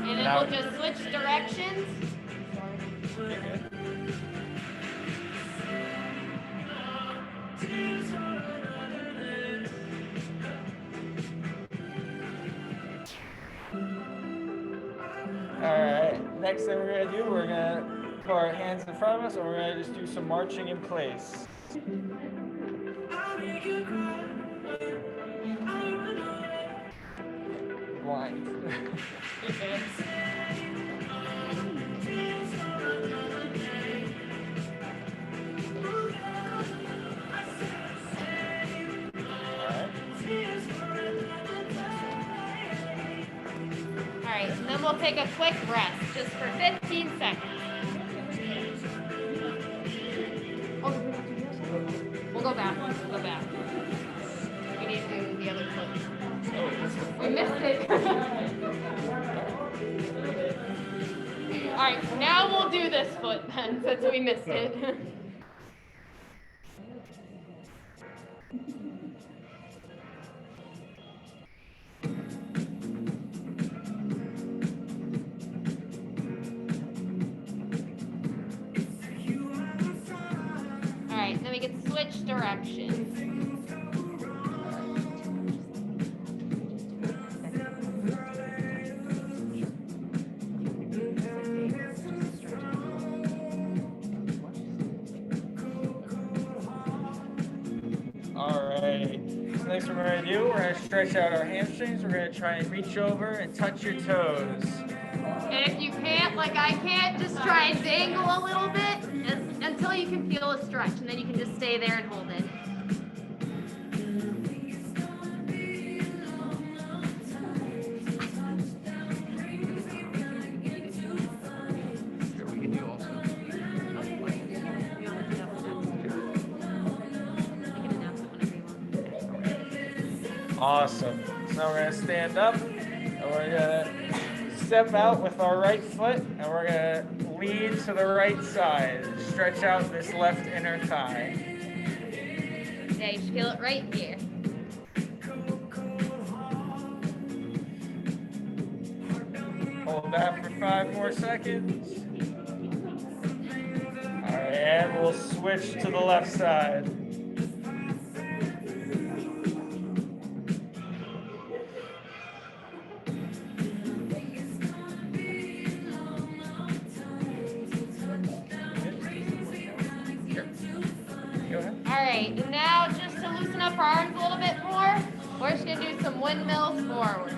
And then we'll just switch directions. All right, next thing we're gonna do, we're gonna put our hands in front of us and we're gonna just do some marching in place. Blind. All right, and then we'll take a quick rest just for 15 seconds. We'll go back. We'll go back. We need to do the other foot. We missed it. All right, now we'll do this foot then, since we missed it. All right, then we can switch directions. All right, so next what we're gonna do, we're gonna stretch out our hamstrings. We're gonna try and reach over and touch your toes. And if you can't, like I can't, just try and dangle a little bit until you can feel a stretch, and then you can just stay there and hold it. Awesome. So now we're gonna stand up and we're gonna step out with our right foot and we're gonna lean to the right side. Stretch out this left inner thigh. Yeah, you should feel it right here. Hold that for 5 more seconds. All right, and we'll switch to the left side. All right, and now just to loosen up our arms a little bit more, we're just gonna do some windmills forward.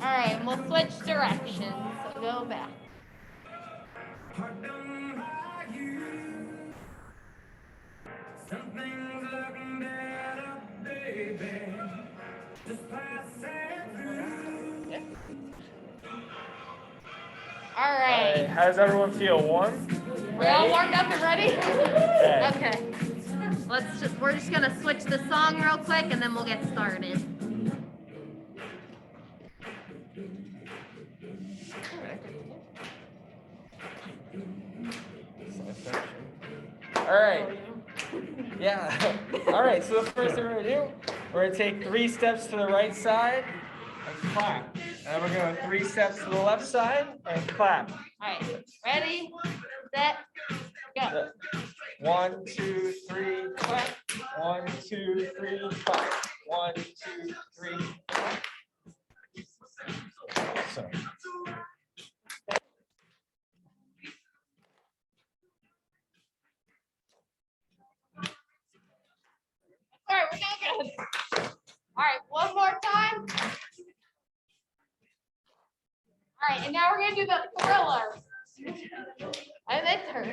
All right, and we'll switch directions, so go back. All right. How does everyone feel? Warm? We're all warmed up and ready? Okay. Okay. We're just gonna switch the song real quick and then we'll get started. All right. Yeah. All right, so the first thing we're gonna do, we're gonna take 3 steps to the right side and clap. And we're going 3 steps to the left side and clap. All right, ready, set, go. 1, 2, 3, clap. 1, 2, 3, clap. 1, 2, 3, clap. Awesome. All right, we're doing good. All right, one more time. All right, and now we're gonna do the Thriller. And then turn.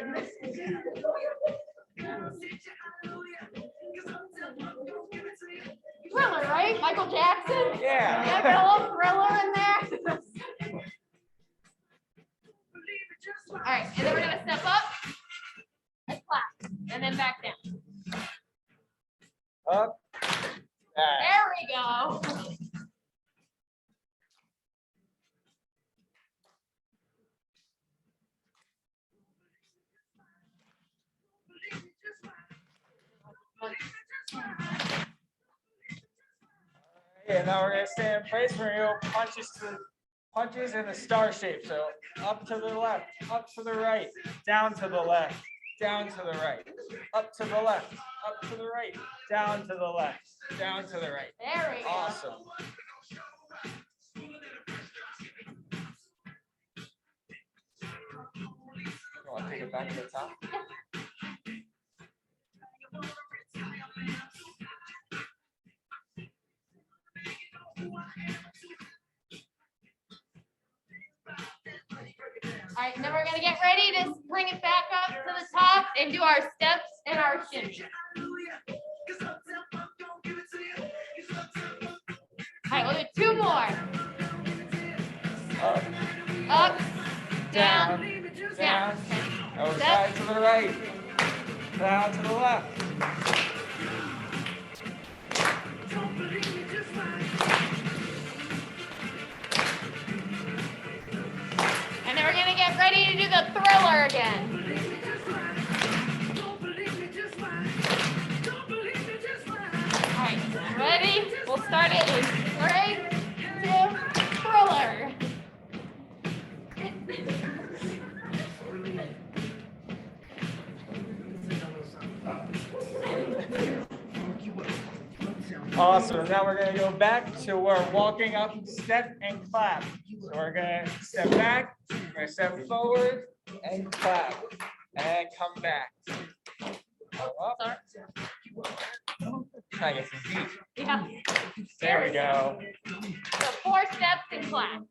Thriller, right? Michael Jackson? Yeah. Yeah, got a little Thriller in there. All right, and then we're gonna step up and clap, and then back down. up, back. There we go. And now we're gonna stay in place. We're gonna go punches in the star shape. So up to the left, up to the right, down to the left, down to the right, up to the left, up to the right, down to the left, down to the right. There we go. Awesome. You want to take it back to the top? All right, then we're gonna get ready to bring it back up to the top and do our steps and our shimmy. All right, we'll do two more. Up, down, down. Oh, side to the right, down to the left. And then we're gonna get ready to do the thriller again. All right, ready? We'll start it in 3, 2, thriller. Awesome. Now we're going to go back to our walking up, step and clap. So we're going to step back, we're going to step forward and clap and come back. Up. Try to get some deep. Yeah. There we go. So 4 steps and clap.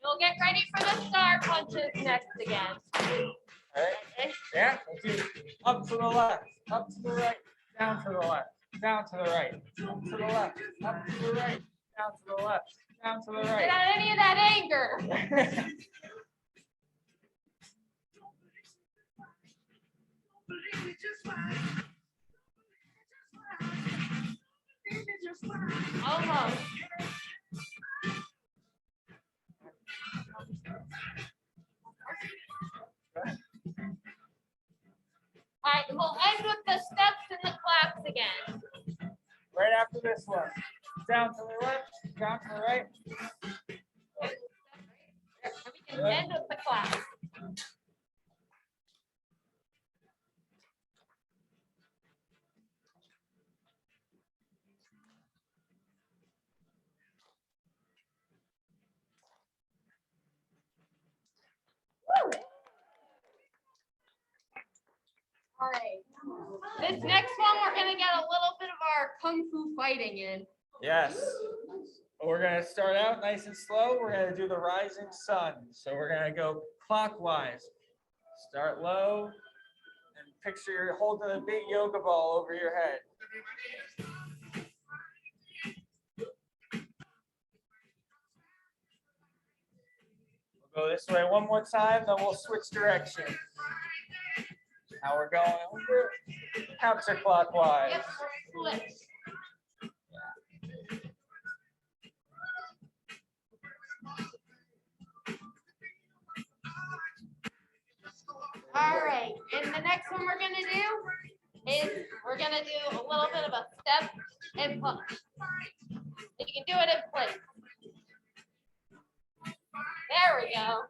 We'll get ready for the star punches next again. All right. Yeah. Let's do up to the left, up to the right, down to the left, down to the right, up to the left, up to the right, down to the left, down to the right. Without any of that anger. Almost. All right, we'll end with the steps and the claps again. Right after this one. Down to the left, down to the right. And we can end with the claps. Woo! All right. This next one, we're gonna get a little bit of our kung fu fighting in. Yes. We're going to start out nice and slow. We're going to do the rising sun. So we're going to go clockwise. Start low and picture you're holding a big yoga ball over your head. We'll go this way one more time, then we'll switch direction. Now we're going over counterclockwise. Yep, split. All right, and the next one we're gonna do is we're gonna do a little bit of a step and punch. You can do it in place. There we go.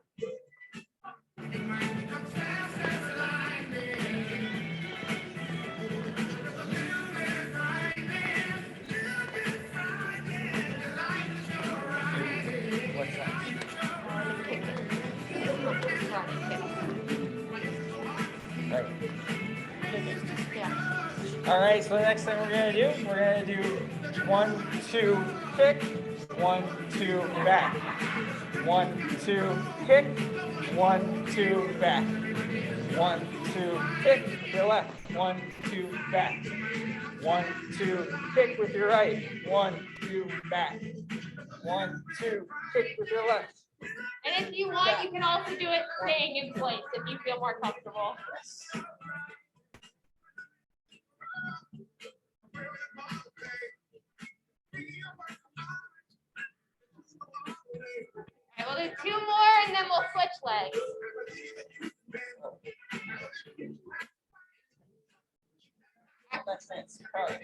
What's that? Right. Yeah. All right, so the next thing we're gonna do 1, 2, kick, 1, 2, back. 1, 2, kick, 1, 2, back. 1, 2, kick with your left. 1, 2, back. 1, 2, kick with your right. 1, 2, back. 1, 2, kick with your left. And if you want, you can also do it staying in place if you feel more comfortable. All right, we'll do 2 more and then we'll switch legs. That's nice. All right.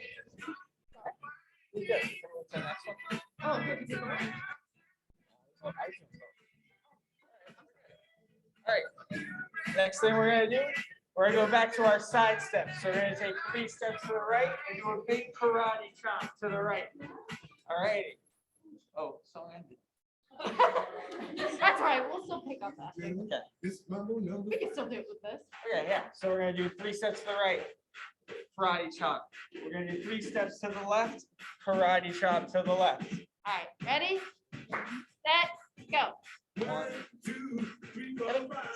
You good. Can we move to the next one? All right. Next thing we're gonna do, we're gonna go back to our side steps. So we're gonna take 3 steps to the right and do a big karate chop to the right. All right. Oh, song ended. That's all right, we'll still pick up that. Okay. We can still do it with this. Okay, yeah. So we're gonna do 3 steps to the right, karate chop. We're gonna do 3 steps to the left, karate chop to the left. All right, ready, set, go. 1, 2, 3, 4, 5.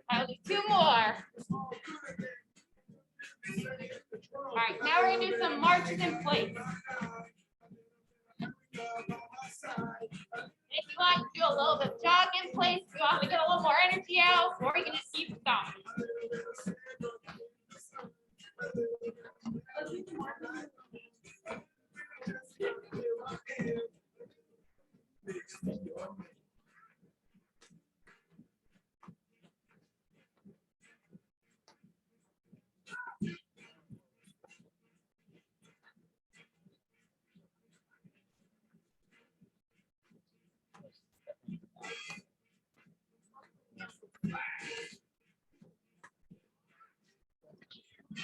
I'll do 2 more. All right, now we're gonna do some marches in place. If you want to do a little bit of jog in place, if you want to get a little more energy out, or you can just keep going.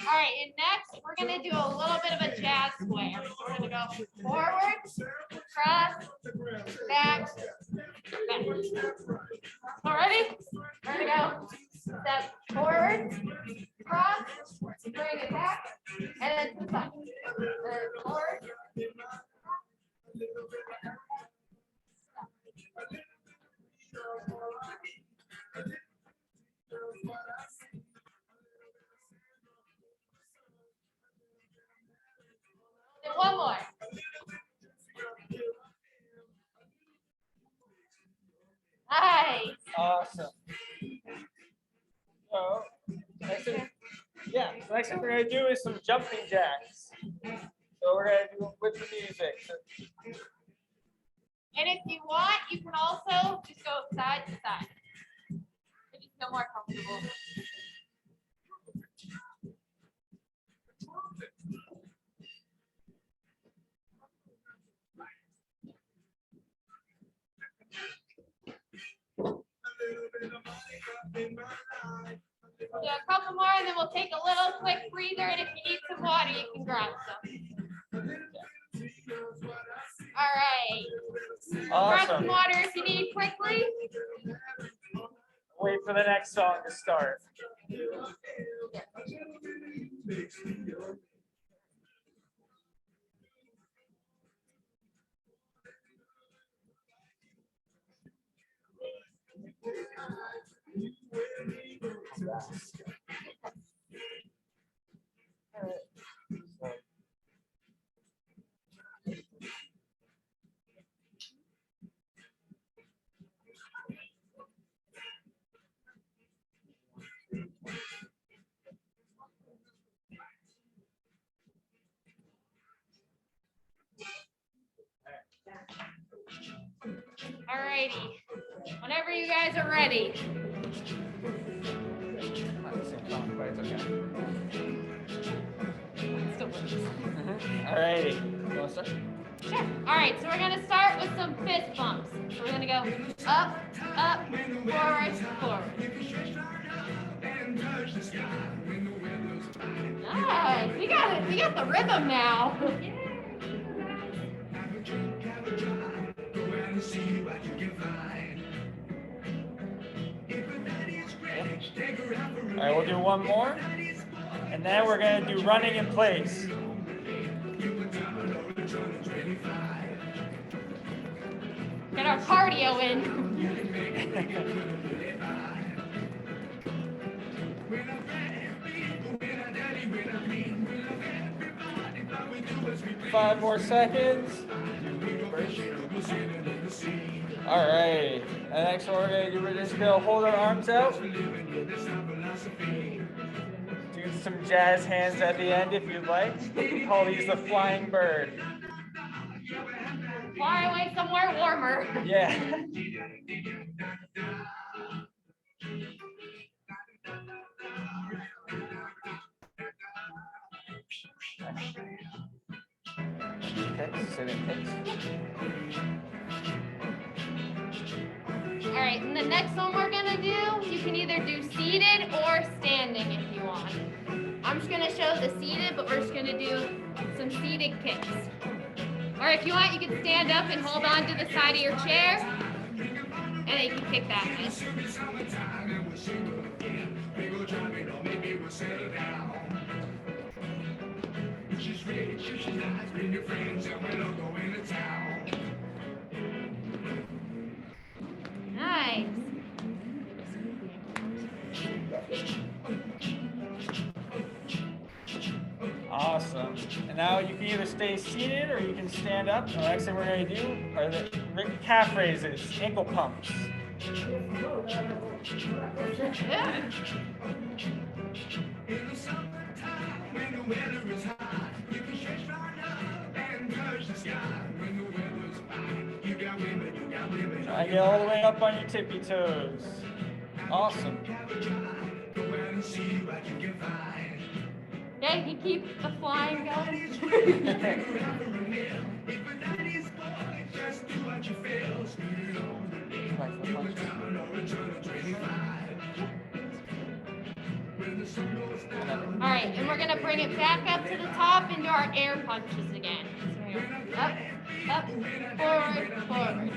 All right, and next we're gonna do a little bit of a jazz square. So we're gonna go forward, cross, back, back. All ready? We're gonna go step forward, cross, bring it back, and then to the side. Then forward. And one more. Nice. Awesome. So, next thing, so next thing we're gonna do is some jumping jacks. So we're gonna do it with the music. So, And if you want, you can also just go side to side. If you feel more comfortable. We'll do a couple more and then we'll take a little quick breather, and if you need some water, you can grab some. All right. Grab some awesome. water if you need quickly. Wait for the next song to start. All righty. Whenever you guys are ready. All righty. You want to start? Sure. All right, so we're gonna start with some fist bumps. So we're gonna go up, up, forward, forward. Nice. We got it. We got the rhythm now. All right, we'll do one more. And then we're going to do running in place. Get our cardio in. 5 more seconds. All right. The next one we're going to do, we're just going to hold our arms out. Do some jazz hands at the end if you'd like. We call these the flying bird. Fly away somewhere warmer. Yeah. All right, and the next one we're gonna do, you can either do seated or standing if you want. I'm just gonna show the seated, but we're just gonna do some seated kicks. Or if you want, you can stand up and hold on to the side of your chair, and then you can kick that way. Nice. Awesome. And now you can either stay seated or you can stand up. The next thing we're going to do are the calf raises, ankle pumps. Yeah. Try to get all the way up on your tippy toes. Awesome. Yeah, you can keep the flying going. All right, and we're gonna bring it back up to the top into our air punches again. So up, up, forward, forward.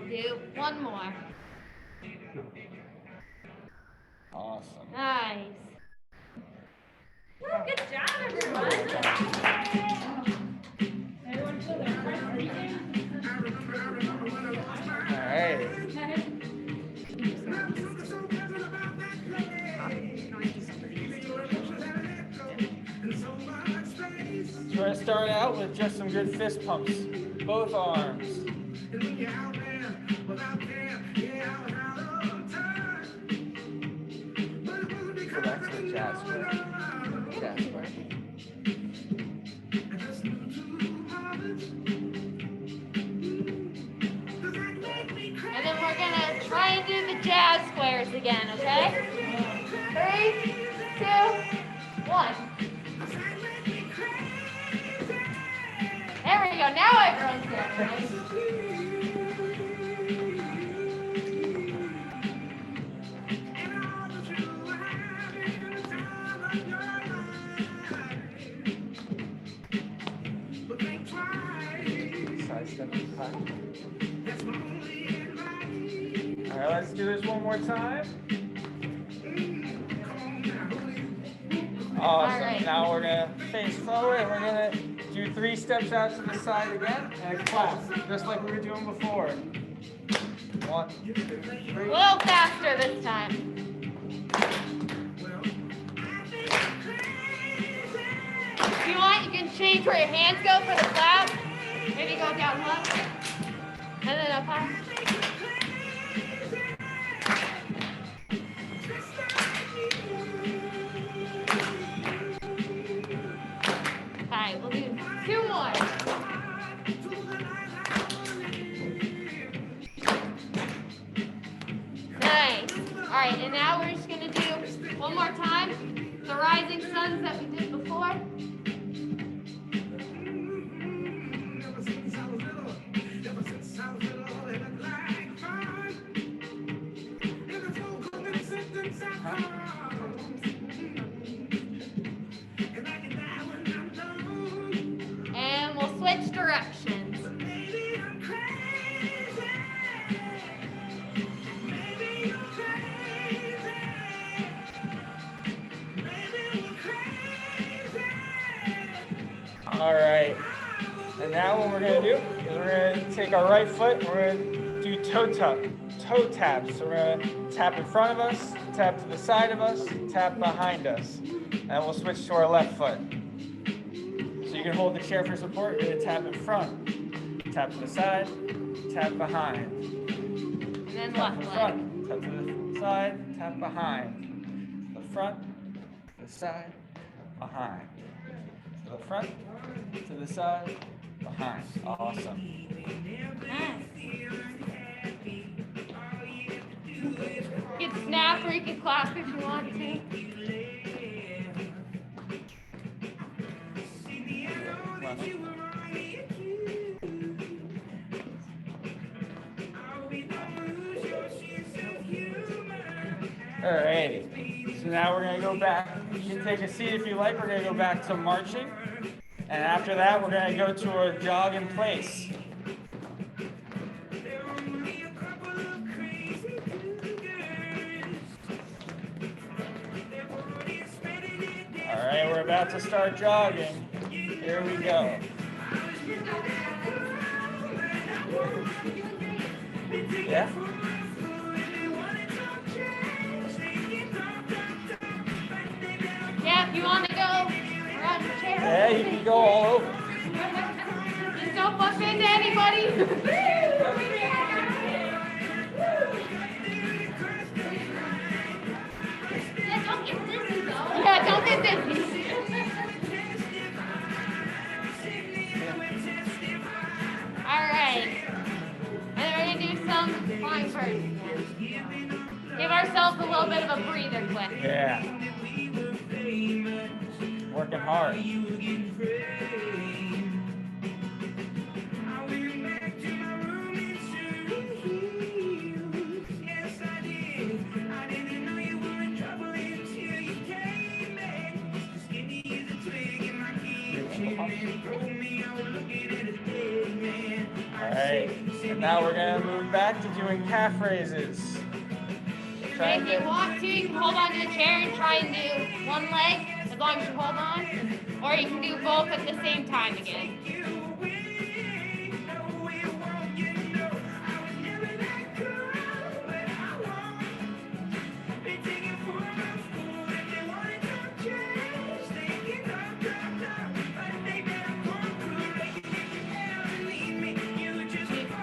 Do one more. Awesome. Nice. Woo, good job, everyone. Everyone feel their heart racing? All right. So we're going to start out with just some good fist pumps. Both arms. Go back to the jazz square. Jazz square. And then we're gonna try and do the jazz squares again, okay? 3, 2, 1. There we go. Now everyone's good. Side step and clap. All right, let's do this one more time. Awesome. All right. Now we're going to face forward and we're going to do 3 steps out to the side again and a clap, just like we were doing before. 1, 2, 3. A little faster this time. If you want, you can change where your hands go for the clap. Maybe go down left and then up high. All right, we'll do 2 more. Nice. All right, and now we're just gonna do one more time the rising suns that we did before. And we'll switch directions. All right. And now what we're gonna do is we're gonna take our right foot, we're gonna do toe taps. So we're gonna tap in front of us, tap to the side of us, tap behind us. And we'll switch to our left foot. So you can hold the chair for support, you're gonna tap in front, tap to the side, tap behind. And then Tap left in leg. front, tap to the side, tap behind. The front, the side, behind. To the front, to the side, behind. Awesome. Nice. You can snap or you can clasp if you want to. Alrighty. So now we're gonna go back. You can take a seat if you like. We're gonna go back to marching. And after that, we're gonna go to a jog in place. All right, we're about to start jogging. Here we go. Yeah? Yeah, if you want to go around your chair. Yeah, you can go all over. Just don't bump into anybody. Yeah, don't get dizzy. All right. And then we're going to do some flying birds. Give ourselves a little bit of a breather quick. Yeah. Working hard. All right, and now we're gonna move back to doing calf raises. Try and If you get, want to, you can hold on to the chair and try and do one leg as long as you hold on. Or you can do both at the same time again. Do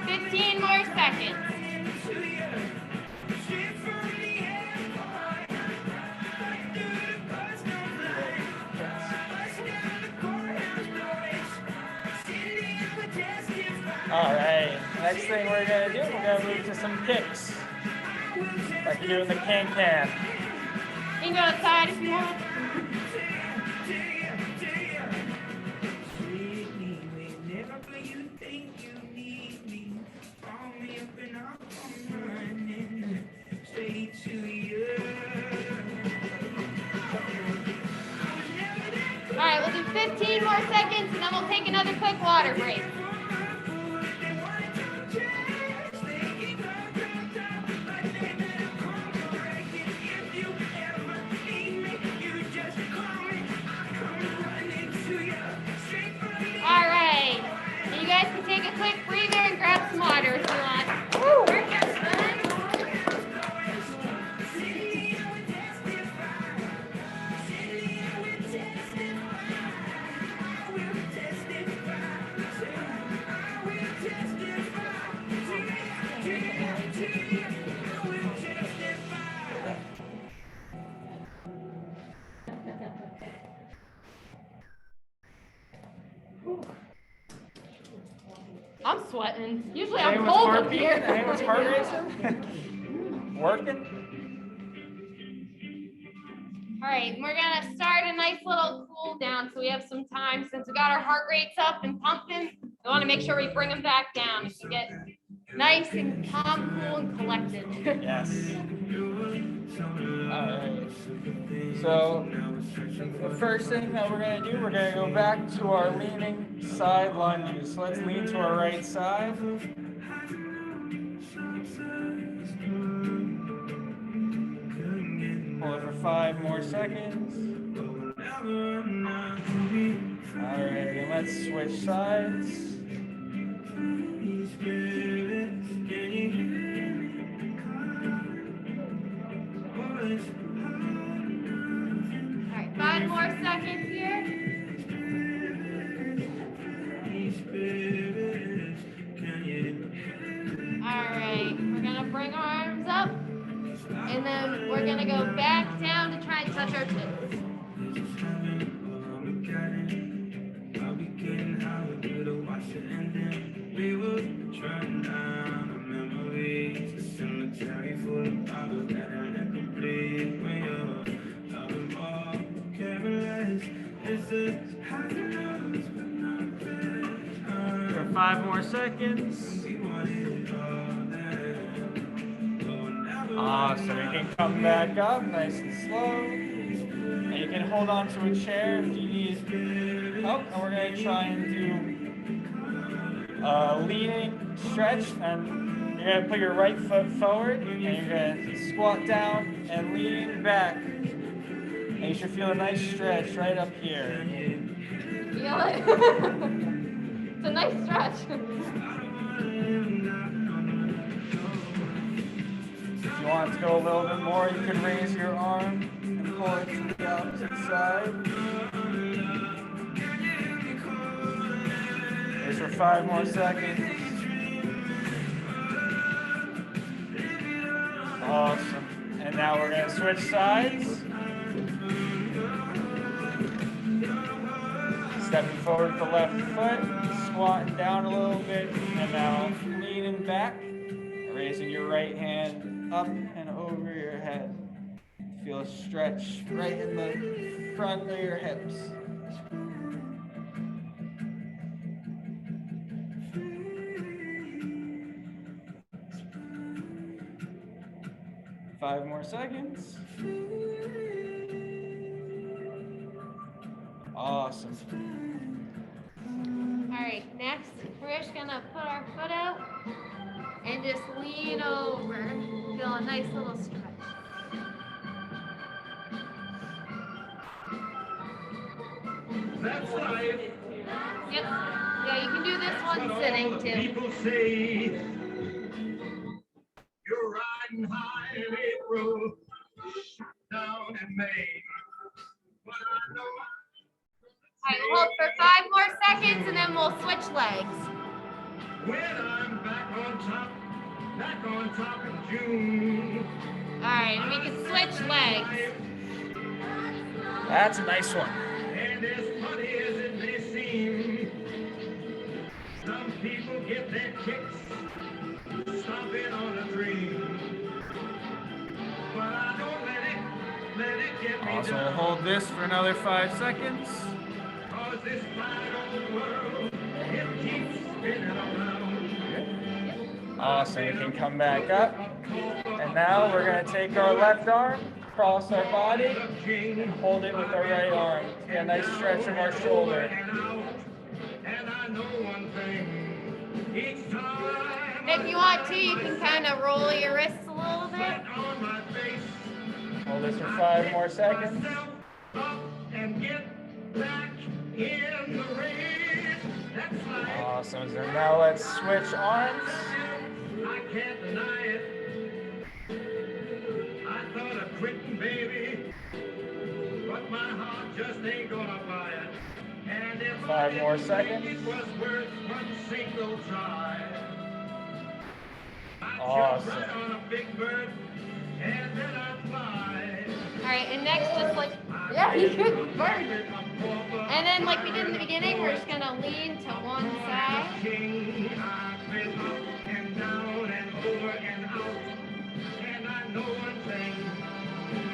15 more seconds. all right, next thing we're gonna do, we're gonna move to some kicks. Like you do in the can-can. You can go outside if you want. All right, we'll do 15 more seconds and then we'll take another quick water break. All right, you guys can take a quick breather and grab some water if you want. I'm sweating. Usually I'm Anyone's cold heart up beating? here. Anyone's heart racing? Working? All right, we're gonna start a nice little cool down so we have some time. Since we got our heart rates up and pumping, we want to make sure we bring them back down to get nice and calm, cool, and collected. Yes. All right. So the first thing that we're going to do, we're going to go back to our leaning side lunges. So let's lean to our right side. Hold it for 5 more seconds. All right, and let's switch sides. All right, 5 more seconds here. All right, we're gonna bring our arms up, and then we're gonna go back down to try and touch our toes. For 5 more seconds. Awesome. You can come back up nice and slow. And you can hold on to a chair if you need help. And we're going to try and do a leaning stretch. And you're going to put your right foot forward. And you're going to squat down and lean back. And you should feel a nice stretch right up here. Feel it? It's a nice stretch. If you want to go a little bit more, you can raise your arm and pull it to the opposite side. Here's for 5 more seconds. Awesome. And now we're going to switch sides. Stepping forward with the left foot, squatting down a little bit, and now leaning back, raising your right hand up and over your head. Feel a stretch right in the front of your hips. Five more seconds. Awesome. All right, next, we're just gonna put our foot out and just lean over. Feel a nice little stretch. That's right. Yep. Yeah, you can do this one sitting too. People say you're riding high in April, down in May. But I know All right, we'll hold for 5 more seconds and then we'll switch legs. when I'm back on top in June. All right, and we can switch legs. That's a nice one. And as funny as it may seem, some people get their kicks stomping on a dream. But I don't let it get me Awesome. We'll down. hold this for another 5 seconds. Cause this fine old world, it keeps spinning around. Awesome. You can come back up. And now we're going to take our left arm, cross our body, and hold it with our right arm. Get a nice stretch of our shoulder. And I know one thing, each time If you want to, you can kind of roll your wrists a little bit. on my face, Hold this for 5 more seconds. myself up and get back in the race. That's right. Awesome. So now let's switch arms. I can't deny it. I thought of quitting, baby, but my heart just ain't gonna buy it. And if 5 more I didn't seconds. think it was worth one single try, I Awesome. jump right on a big bird and then I fly. All right, and next, just like, yeah, you could burn. And then, like we did in the beginning, we're just gonna lean to one side. King, I've been up and down and over and out, and I know one thing.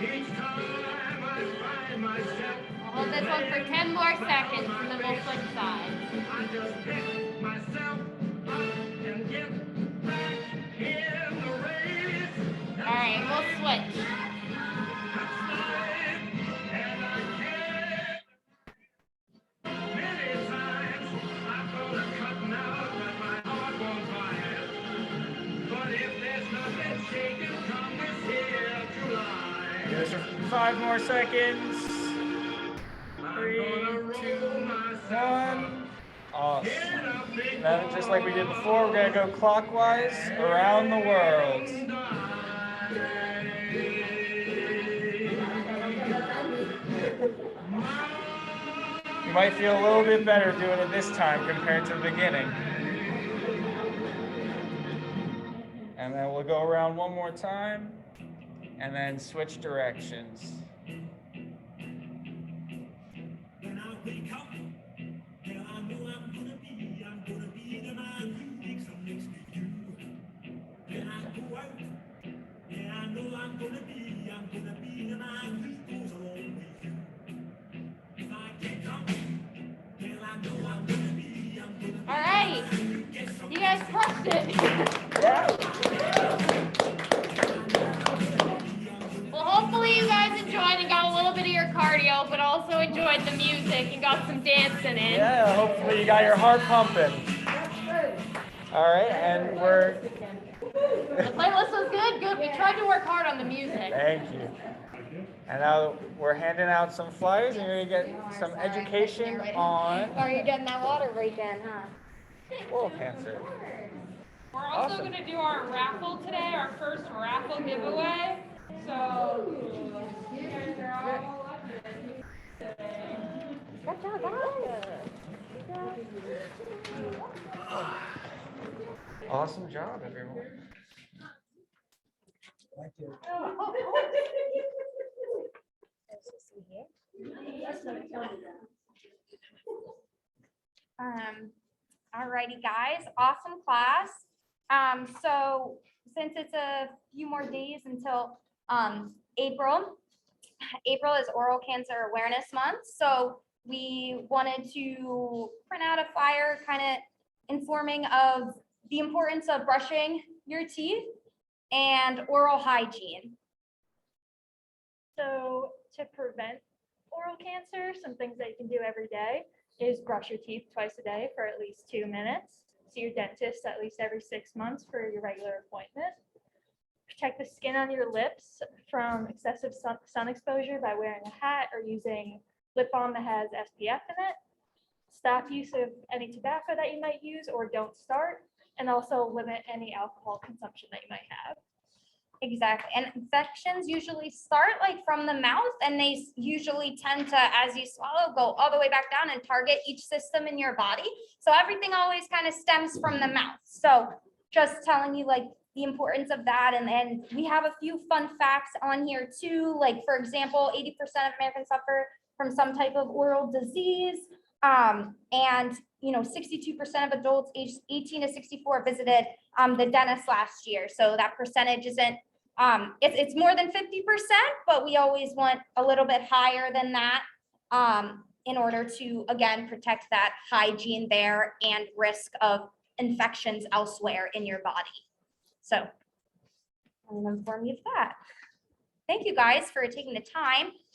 Each time I find myself, We'll hold this one for 10 more seconds, and then we'll switch sides. I just pick myself up and get back in the race. All right, we'll switch. That's this for 5 more seconds. 3, 2, 1. Awesome. Now, just like we did before, we're gonna go clockwise around the world. You might feel a little bit better doing it this time compared to the beginning. And then we'll go around one more time and then switch directions. All right, you guys crushed it. Well, hopefully you guys enjoyed and got a little bit of your cardio, but also enjoyed the music and got some dancing in. Yeah, hopefully you got your heart pumping. All right, and The playlist was good, good. We tried to work hard on the music. thank you. And now we're handing out some flyers and you're gonna get some education on Are you getting that water break in, huh? oral cancer. We're also Awesome. going to do our raffle today, our first raffle giveaway. So, you guys are all Good job, guys. Awesome job, everyone. Thank you. Alrighty, guys, awesome class. So since it's a few more days until April is Oral Cancer Awareness Month. So we wanted to print out a flyer kind of informing of the importance of brushing your teeth and oral hygiene. So to prevent oral cancer, some things that you can do every day is brush your teeth twice a day for at least 2 minutes. See your dentist at least every 6 months for your regular appointment. Protect the skin on your lips from excessive sun exposure by wearing a hat or using lip balm that has SPF in it. Stop use of any tobacco that you might use or don't start, and also limit any alcohol consumption that you might have. Exactly. And infections usually start like from the mouth, and they usually tend to, as you swallow, go all the way back down and target each system in your body. So everything always kind of stems from the mouth. So just telling you like the importance of that. And then we have a few fun facts on here too. Like, for example, 80% of Americans suffer from some type of oral disease. And 62% of adults aged 18 to 64 visited the dentist last year. So that percentage isn't, it's more than 50%, but we always want a little bit higher than that in order to, again, protect that hygiene there and risk of infections elsewhere in your body. So I'm going to inform you of that. Thank you guys for taking the time.